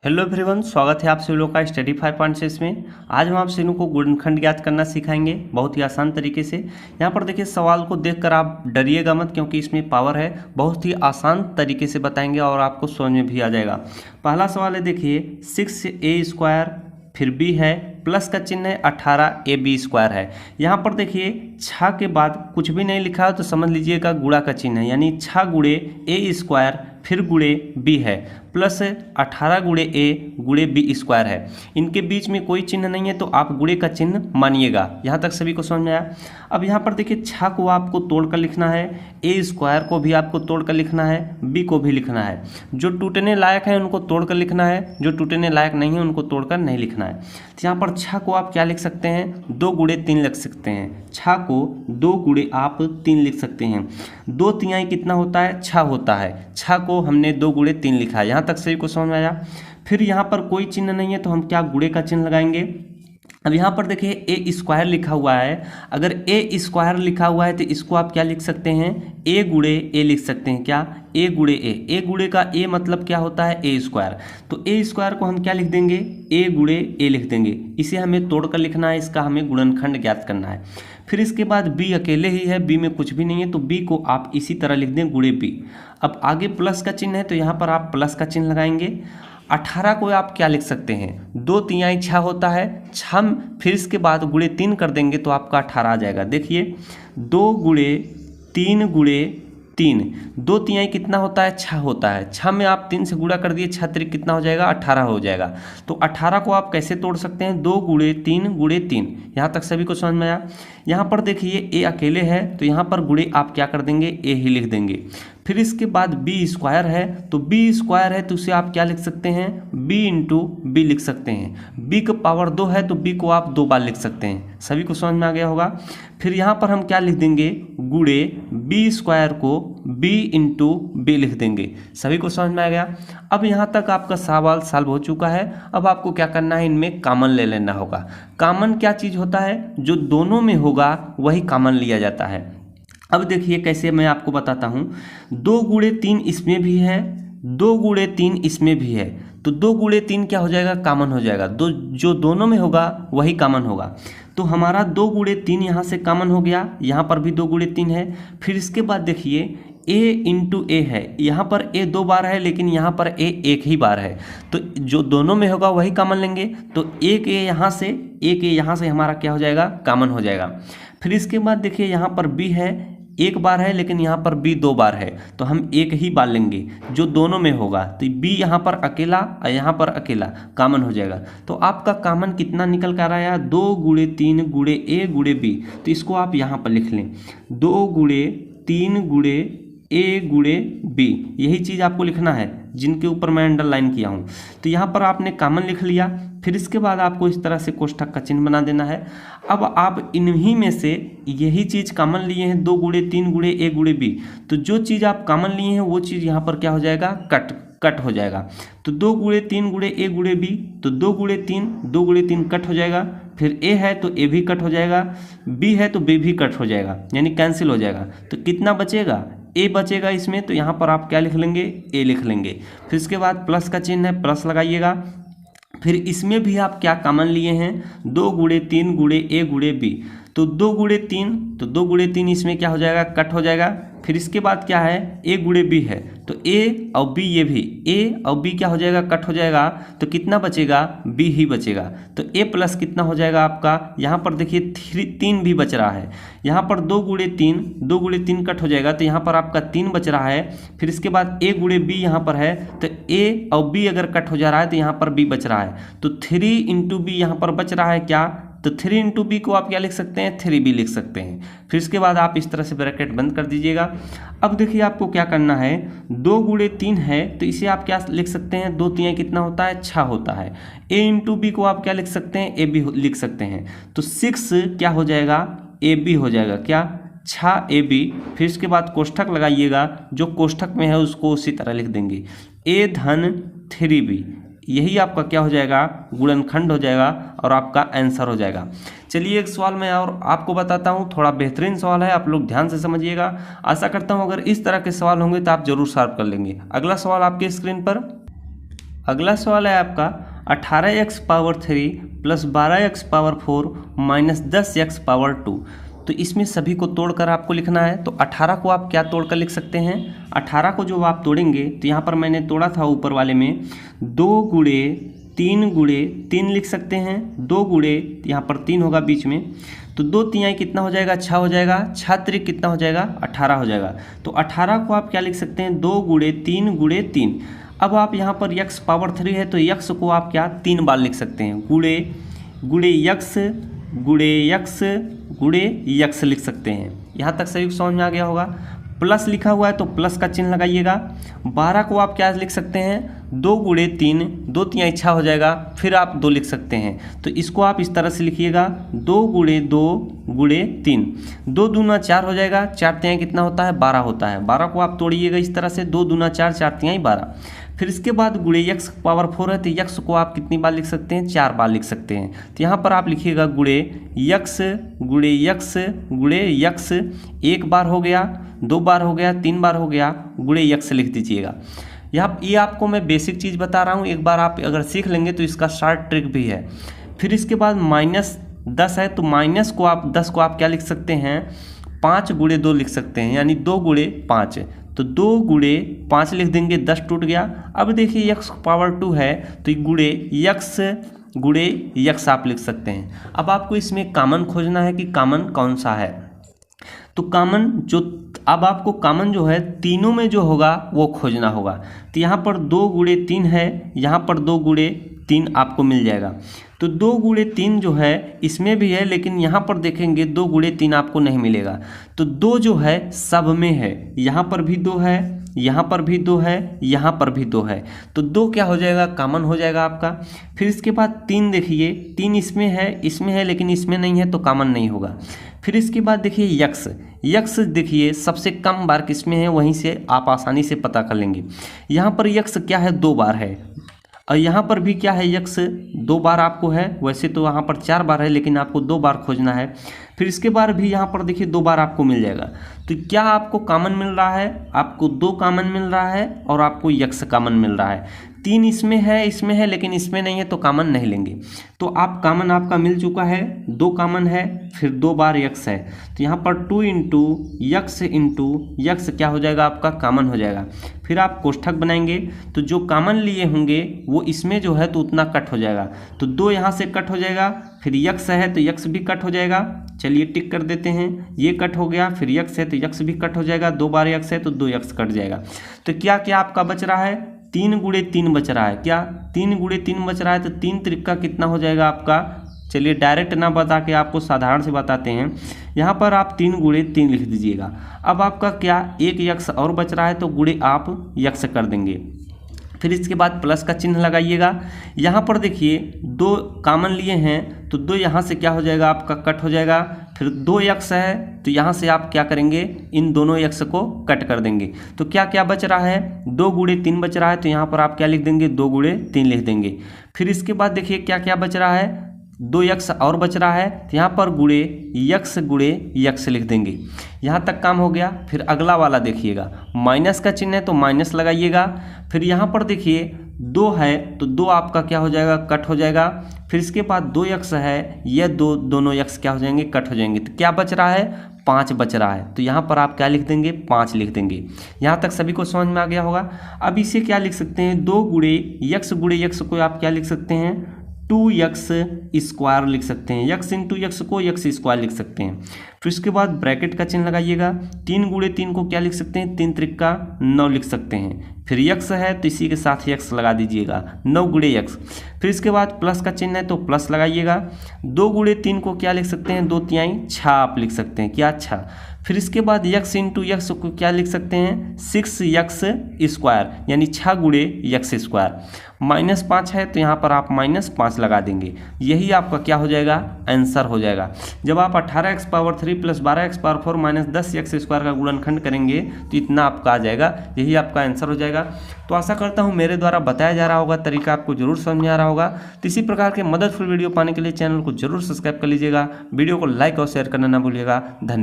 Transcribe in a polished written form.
Hello everyone, स्वागत है आप सभी लोग का स्टडी 5.6 में। आज हम आप सभी को गुणनखंड ज्ञात करना सिखाएंगे बहुत ही आसान तरीके से। यहाँ पर देखिए, सवाल को देखकर आप डरिएगा मत, क्योंकि इसमें पावर है। बहुत ही आसान तरीके से बताएंगे और आपको समझ में भी आ जाएगा। पहला सवाल है, देखिए 6a² फिर b है, प्लस का चिन्ह है, 18ab² है। यहाँ पर देखिए 6 के बाद कुछ भी नहीं लिखा है तो समझ लीजिएगा गुणा का चिन्ह है, यानी 6 गुणे a² फिर गुणे b है, प्लस 18 गुणे a गुणे b² है। इनके बीच में कोई चिन्ह नहीं है तो आप गुणे का चिन्ह मानिएगा। यहाँ तक सभी को समझ में आया। अब यहाँ पर देखिए 6 को आपको तोड़कर लिखना है, a² को भी आपको तोड़कर लिखना है, b को भी लिखना है। जो टूटने लायक है उनको तोड़कर लिखना है, जो टूटने लायक नहीं है उनको तोड़कर नहीं लिखना है। तो यहाँ पर 6 को आप क्या लिख सकते हैं, 2 गुणे 3 लिख सकते हैं। 6 को 2 गुणे आप 3 लिख सकते हैं। 2 तिहाई कितना होता है, 6 होता है। 6 को हमने 2 गुणे 3 लिखा है। यहाँ तक सभी को समझ में आया। फिर यहाँ पर कोई चिन्ह नहीं है तो हम क्या गुणे का चिन्ह लगाएंगे। अब यहाँ पर देखिए a² लिखा हुआ है। अगर a² लिखा हुआ है तो इसको आप क्या लिख सकते हैं, a गुणे a लिख सकते हैं। क्या, a गुणे a। a गुणे का a मतलब क्या होता है, a²। तो a² को हम क्या लिख देंगे, a गुणे a लिख देंगे। इसे हमें तोड़कर लिखना है, इसका हमें गुणनखंड ज्ञात करना है। फिर इसके बाद b अकेले ही है, b में कुछ भी नहीं है तो b को आप इसी तरह लिख दें, गुणे b। अब आगे प्लस का चिन्ह है तो यहाँ पर आप प्लस का चिन्ह लगाएंगे। 18 को आप क्या लिख सकते हैं, 2 तिहाई 6 होता है। 6 फिर इसके बाद गुणे 3 कर देंगे तो आपका 18 आ जाएगा। देखिए 2 गुणे 3 गुणे 3, 2 तिहाई कितना होता है, 6 होता है। 6 में आप 3 से गुणा कर दिए, 6 त्रिक कितना हो जाएगा, 18 हो जाएगा। तो 18 को आप कैसे तोड़ सकते हैं, 2 गुणे 3 गुणे 3। यहाँ तक सभी को समझ में आया। यहाँ पर देखिए a अकेले है तो यहाँ पर गुणे आप क्या कर देंगे, a ही लिख देंगे। फिर इसके बाद b² है तो b² है तो उसे आप क्या लिख सकते हैं, b इंटू b लिख सकते हैं। b का पावर 2 है तो b को आप 2 बार लिख सकते हैं। सभी को समझ में आ गया होगा। फिर यहाँ पर हम क्या लिख देंगे, गुणे b² को b इंटू b लिख देंगे। सभी को समझ में आ गया। अब यहाँ तक आपका सवाल सॉल्व हो चुका है। अब आपको क्या करना है, इनमें कॉमन ले लेना होगा। कॉमन क्या चीज़ होता है, जो दोनों में होगा वही कॉमन लिया जाता है। अब देखिए कैसे, मैं आपको बताता हूँ। 2 गुणे 3 इसमें भी है, 2 गुणे 3 इसमें भी है, तो 2 गुणे 3 क्या हो जाएगा, कॉमन हो जाएगा। जो दोनों में होगा वही कॉमन होगा। तो हमारा 2 गुणे 3 यहाँ से कॉमन हो गया, यहाँ पर भी 2 गुणे 3 है। फिर इसके बाद देखिए a इंटू a है, यहाँ पर a 2 बार है लेकिन यहाँ पर a 1 ही बार है। तो जो दोनों में होगा वही कॉमन लेंगे। तो एक a यहाँ से, एक a यहाँ से हमारा क्या हो जाएगा, कॉमन हो जाएगा। फिर इसके बाद देखिए यहाँ पर b है, 1 बार है लेकिन यहाँ पर b 2 बार है, तो हम 1 ही बार लेंगे जो दोनों में होगा। तो b यहाँ पर अकेला और यहाँ पर अकेला, कॉमन हो जाएगा। तो आपका कॉमन कितना निकल कर आया, 2 गुणे 3 गुणे a गुणे b। तो इसको आप यहाँ पर लिख लें, 2 गुणे 3 गुणे a गुणे b। यही चीज़ आपको लिखना है जिनके ऊपर मैं अंडरलाइन किया हूँ। तो यहाँ पर आपने कॉमन लिख लिया। फिर इसके बाद आपको इस तरह से कोष्ठक का चिन्ह बना देना है। अब आप इन्हीं में से यही चीज़ कॉमन लिए हैं, 2 गुणे 3 गुणे a गुणे b। तो जो चीज़ आप कॉमन लिए हैं वो चीज़ यहाँ पर क्या हो जाएगा, कट हो जाएगा। तो 2 गुणे 3 गुणे a गुणे b, तो 2 गुणे 3 कट हो जाएगा। फिर a है तो a भी कट हो जाएगा, b है तो b भी कट हो जाएगा, यानी कैंसिल हो जाएगा। तो कितना बचेगा, a बचेगा इसमें। तो यहाँ पर आप क्या लिख लेंगे, a लिख लेंगे। फिर इसके बाद प्लस का चिन्ह है, प्लस लगाइएगा। फिर इसमें भी आप क्या कॉमन लिए हैं, 2 गुणे 3 गुणे a गुणे b। तो 2 गुणे 3, तो 2 गुणे 3 इसमें क्या हो जाएगा, कट हो जाएगा। फिर इसके बाद क्या है, a गुणे b है तो a और b, ये भी a और b क्या हो जाएगा, कट हो जाएगा। तो कितना बचेगा, b ही बचेगा। तो a प्लस कितना हो जाएगा आपका, यहाँ पर देखिए 3 भी बच रहा है। यहाँ पर 2 गुणे 3 कट हो जाएगा तो यहाँ पर आपका 3 बच रहा है। फिर इसके बाद a गुणे b यहाँ पर है तो a और b अगर कट हो जा रहा है तो यहाँ पर b बच रहा है। तो 3 इंटू b यहाँ पर बच रहा है क्या, तो 3 इंटू बी को आप क्या लिख सकते हैं, 3b लिख सकते हैं। फिर इसके बाद आप इस तरह से ब्रैकेट बंद कर दीजिएगा। अब देखिए आपको क्या करना है, 2 गुणे 3 है तो इसे आप क्या लिख सकते हैं, 2 तिहाई कितना होता है, 6 होता है। a इंटू बी को आप क्या लिख सकते हैं, a b लिख सकते हैं। तो 6 क्या हो जाएगा, ab हो जाएगा। क्या, 6ab। फिर इसके बाद कोष्ठक लगाइएगा, जो कोष्ठक में है उसको उसी तरह लिख देंगे, a धन 3b। यही आपका क्या हो जाएगा, गुणनखंड हो जाएगा और आपका आंसर हो जाएगा। चलिए एक सवाल मैं और आपको बताता हूँ, थोड़ा बेहतरीन सवाल है, आप लोग ध्यान से समझिएगा। आशा करता हूँ अगर इस तरह के सवाल होंगे तो आप जरूर सॉल्व कर लेंगे। अगला सवाल आपके स्क्रीन पर, अगला सवाल है आपका 18x power 3 plus 12x power 4 minus 10x power 2। तो इसमें सभी को तोड़कर आपको लिखना है। तो 18 को आप क्या तोड़कर लिख सकते हैं? 18 को जो आप तोड़ेंगे तो यहाँ पर मैंने तोड़ा था ऊपर वाले में 2 गुणे 3 लिख सकते हैं। 2 गुणे यहाँ पर 3 होगा बीच में, तो 2 तिहाई कितना हो जाएगा? 6 हो जाएगा। 6 त्रिक कितना हो जाएगा? 18 हो जाएगा। तो 18 को आप क्या लिख सकते हैं? 2 गुणे 3 अब आप यहाँ पर x पावर 3 है तो x को आप क्या 3 बार लिख सकते हैं, गुणे यक्स लिख सकते हैं। यहाँ तक सही समझ में आ गया होगा। प्लस लिखा हुआ है तो प्लस का चिन्ह लगाइएगा। 12 को आप क्या लिख सकते हैं? 2 गुणे 3, 2 तिहाई 6 हो जाएगा, फिर आप 2 लिख सकते हैं। तो इसको आप इस तरह से लिखिएगा 2 गुणे 3, 2 दूना 4 हो जाएगा। 4 तिहाई कितना होता है? 12 होता है। 12 को आप तोड़िएगा इस तरह से, 2 दूना 4, 4 तिहाई 12। फिर इसके बाद गुणे यक्स पावर 4 है तो यक्स को आप कितनी बार लिख सकते हैं? 4 बार लिख सकते हैं। तो यहाँ पर आप लिखिएगा गुणे यक्स 1 बार हो गया, 2 बार हो गया, 3 बार हो गया, गुणे यक्स लिख दीजिएगा। यहाँ ये आपको मैं बेसिक चीज़ बता रहा हूँ, एक बार आप अगर सीख लेंगे तो इसका शॉर्ट ट्रिक भी है। फिर इसके बाद माइनस 10 है तो माइनस को आप 10 को आप क्या लिख सकते हैं? 5 गुणे 2 लिख सकते हैं, यानी 2 गुणे 5। तो 2 गुणे 5 लिख देंगे, 10 टूट गया। अब देखिए यक्स पावर 2 है तो गुणे यक्स आप लिख सकते हैं। अब आपको इसमें कॉमन खोजना है कि कॉमन कौन सा है। तो अब आपको कॉमन जो है तीनों में जो होगा वो खोजना होगा। तो यहाँ पर 2 गुणे 3 है, यहाँ पर 2 गुणे 3 आपको मिल जाएगा। तो 2 गुणे 3 जो है इसमें भी है, लेकिन यहाँ पर देखेंगे 2 गुणे 3 आपको नहीं मिलेगा। तो 2 जो है सब में है, यहाँ पर भी 2 है, यहाँ पर भी 2 है, यहाँ पर भी 2 है। तो 2 क्या हो जाएगा? कॉमन हो जाएगा आपका। फिर इसके बाद 3 देखिए, 3 इसमें है लेकिन इसमें नहीं है तो कॉमन नहीं होगा। फिर इसके बाद देखिए यक्स देखिए सबसे कम बार किसमें है, वहीं से आप आसानी से पता कर लेंगे। यहाँ पर यक्स क्या है? 2 बार है, और यहाँ पर भी क्या है? यक्स 2 बार आपको है। वैसे तो यहाँ पर 4 बार है लेकिन आपको 2 बार खोजना है। फिर इसके बाद भी यहाँ पर देखिए 2 बार आपको मिल जाएगा। तो क्या आपको कॉमन मिल रहा है? आपको 2 कॉमन मिल रहा है और आपको यक्स कॉमन मिल रहा है। 3 इसमें है लेकिन इसमें नहीं है तो कॉमन नहीं लेंगे। तो आप कॉमन आपका मिल चुका है, 2 कॉमन है, फिर 2 बार यक्स है। तो यहाँ पर 2 इंटू यक्स क्या हो जाएगा? आपका कॉमन हो जाएगा। फिर आप कोष्ठक बनाएंगे तो जो कॉमन लिए होंगे वो इसमें जो है तो उतना कट हो जाएगा। तो 2 यहाँ से कट हो जाएगा, फिर यक्स है तो यक्स भी कट हो जाएगा। चलिए टिक कर देते हैं, ये कट हो गया। फिर यक्स है तो यक्स भी कट हो जाएगा, 2 बार यक्स है तो 2 यक्स कट जाएगा। तो क्या क्या आपका बच रहा है? 3 गुणे 3 बच रहा है। क्या 3 गुणे 3 बच रहा है? तो 3 त्रिका कितना हो जाएगा आपका? चलिए डायरेक्ट ना बता के आपको साधारण से बताते हैं। यहाँ पर आप 3 गुणे 3 लिख दीजिएगा। अब आपका क्या 1 यक्स और बच रहा है तो गुणे आप यक्स कर देंगे। फिर इसके बाद प्लस का चिन्ह लगाइएगा। यहाँ पर देखिए 2 कॉमन लिए हैं तो 2 यहाँ से क्या हो जाएगा? आपका कट हो जाएगा। फिर 2 यक्स है तो यहाँ से आप क्या करेंगे? इन दोनों यक्स को कट कर देंगे। तो क्या क्या बच रहा है? 2 गुणे 3 बच रहा है तो यहाँ पर आप क्या लिख देंगे? 2 गुणे 3 लिख देंगे। फिर इसके बाद देखिए क्या क्या बच रहा है? 2 यक्स और बच रहा है तो यहाँ पर गुणे यक्स लिख देंगे। यहाँ तक काम हो गया। फिर अगला वाला देखिएगा, माइनस का चिन्ह है तो माइनस लगाइएगा। फिर यहाँ पर देखिए 2 है तो 2 आपका क्या हो जाएगा? कट हो जाएगा। फिर इसके बाद 2 यक्स है, ये दोनों यक्स क्या हो जाएंगे? कट हो जाएंगे। तो क्या बच रहा है? 5 बच रहा है। तो यहाँ पर आप क्या लिख देंगे? 5 लिख देंगे। यहाँ तक सभी को समझ में आ गया होगा। अब इसे क्या लिख सकते हैं? 2 गुणे यक्स को आप क्या लिख सकते हैं? 2x स्क्वायर लिख सकते हैं। यक्स इंटू यक्स को यक्स स्क्वायर लिख सकते हैं। फिर उसके बाद ब्रैकेट का चिन्ह लगाइएगा। 3 गुणे 3 को क्या लिख सकते हैं? 3 त्रिका 9 लिख सकते हैं। फिर यक्स है तो इसी के साथ यक्स लगा दीजिएगा, 9 गुणे यक्स। फिर इसके बाद प्लस का चिन्ह है तो प्लस लगाइएगा। 2 गुणे 3 को क्या लिख सकते हैं? 2 तिहाई 6 आप लिख सकते हैं। क्या? 6। फिर इसके बाद यक्स इंटू यक्स को क्या लिख सकते हैं? 6 यक्स स्क्वायर, यानी 6 गुणे यक्स स्क्वायर। -5 है तो यहाँ पर आप -5 लगा देंगे। यही आपका क्या हो जाएगा? आंसर हो जाएगा। जब आप 18x power 3 plus 12x power 4 minus 10x square का गुणनखंड करेंगे तो इतना आपका आ जाएगा। यही आपका आंसर हो जाएगा। तो आशा करता हूँ मेरे द्वारा बताया जा रहा होगा तरीका आपको जरूर समझ में आ रहा होगा। तो इसी प्रकार के मददफुल वीडियो पाने के लिए चैनल को जरूर सब्सक्राइब कर लीजिएगा। वीडियो को लाइक और शेयर करना ना भूलिएगा। धन्यवाद।